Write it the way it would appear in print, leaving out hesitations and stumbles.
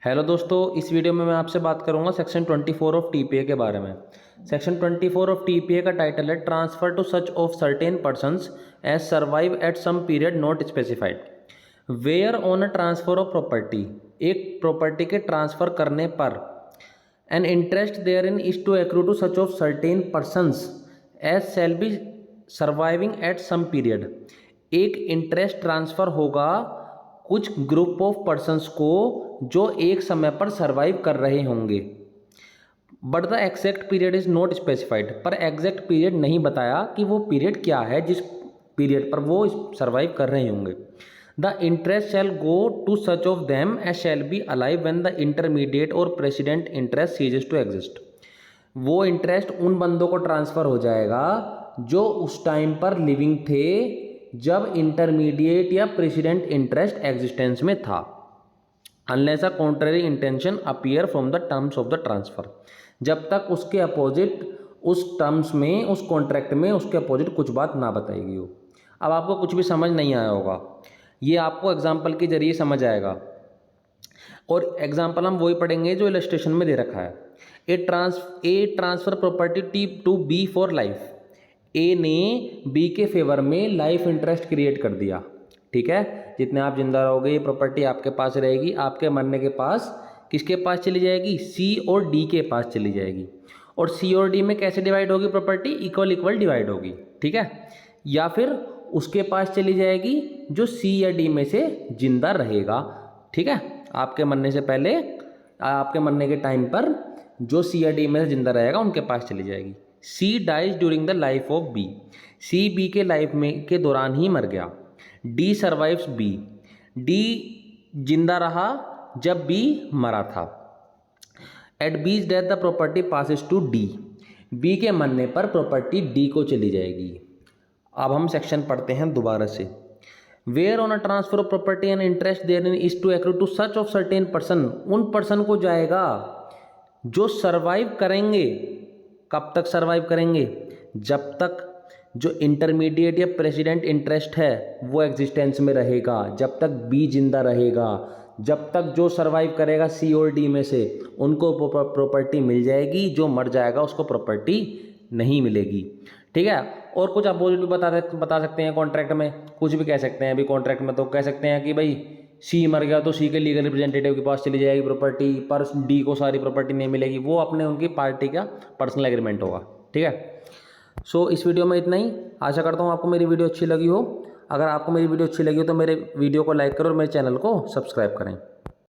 Hello दोस्तों, इस video में मैं आपसे बात करूंगा सेक्शन 24 ऑफ टीपीए के बारे में। सेक्शन 24 ऑफ टीपीए का टाइटल है transfer to such of certain persons as survive at some period not specified where on a transfer of property. एक प्रॉपर्टी के ट्रांसफर करने पर an interest therein is to accrue to such of certain persons as shall be surviving at some period. एक interest transfer होगा कुछ group of persons को जो एक समय पर सर्वाइव कर रहे होंगे, but the exact period is not specified. पर एग्जैक्ट पीरियड नहीं बताया कि वो पीरियड क्या है जिस पीरियड पर वो सर्वाइव कर रहे होंगे। The interest shall go to such of them as shall be alive when the intermediate और precedent interest ceases to exist. वो इंटरेस्ट उन बंदों को ट्रांसफर हो जाएगा जो उस टाइम पर लिविंग थे जब इंटरमीडिएट या प्रेसिडेंट इंटरेस्ट एग्जिस्टेंस में था, unless a contrary intention appear from the terms of the transfer. जब तक उसके अपोजिट उस टर्म्स में, उस कॉन्ट्रैक्ट में उसके अपोजिट कुछ बात ना बताई हो। अब आपको कुछ भी समझ नहीं आया होगा, ये आपको एग्जाम्पल के जरिए समझ आएगा। और एग्जाम्पल हम वही पढ़ेंगे जो इलस्ट्रेशन में दे रखा है। A transfer property T to B for life. A ने बी के फेवर में लाइफ इंटरेस्ट क्रिएट कर दिया, ठीक है। जितने आप जिंदा रहोगे ये प्रॉपर्टी आपके पास रहेगी, आपके मरने के पास किसके पास चली जाएगी? सी और डी के पास चली जाएगी। और सी और डी में कैसे डिवाइड होगी प्रॉपर्टी? इक्वल इक्वल डिवाइड होगी, ठीक है। या फिर उसके पास चली जाएगी जो सी या डी में से जिंदा रहेगा, ठीक है। आपके मरने से पहले, आपके मरने के टाइम पर जो सी या डी में से जिंदा रहेगा उनके पास चली जाएगी। C dies during the life of B. C B के लाइफ में के दौरान ही मर गया। D survives B. डी जिंदा रहा जब बी मरा था। At B's death the property passes to D. B के मरने पर प्रॉपर्टी डी को चली जाएगी। अब हम सेक्शन पढ़ते हैं दोबारा से। Where on a transfer of property and interest therein is to accrue to such of certain person. उन पर्सन को जाएगा जो सर्वाइव करेंगे। कब तक सर्वाइव करेंगे? जब तक जो इंटरमीडिएट या प्रेसिडेंट इंटरेस्ट है वो एग्जिस्टेंस में रहेगा, जब तक बी जिंदा रहेगा, जब तक जो सर्वाइव करेगा सी और डी में से उनको प्रॉपर्टी मिल जाएगी, जो मर जाएगा उसको प्रॉपर्टी नहीं मिलेगी, ठीक है। और कुछ अपोजिट भी बता सकते हैं कॉन्ट्रैक्ट में, कुछ भी कह सकते हैं। अभी कॉन्ट्रैक्ट में तो कह सकते हैं कि भाई सी मर गया तो सी के लीगल रिप्रेजेंटेटिव के पास चली जाएगी प्रॉपर्टी, पर डी को सारी प्रॉपर्टी नहीं मिलेगी। वो अपने उनकी पार्टी का पर्सनल एग्रीमेंट होगा, ठीक है। सो इस वीडियो में इतना ही। आशा करता हूँ आपको मेरी वीडियो अच्छी लगी हो। अगर आपको मेरी वीडियो अच्छी लगी हो तो मेरे वीडियो को लाइक करो और मेरे चैनल को सब्सक्राइब करें।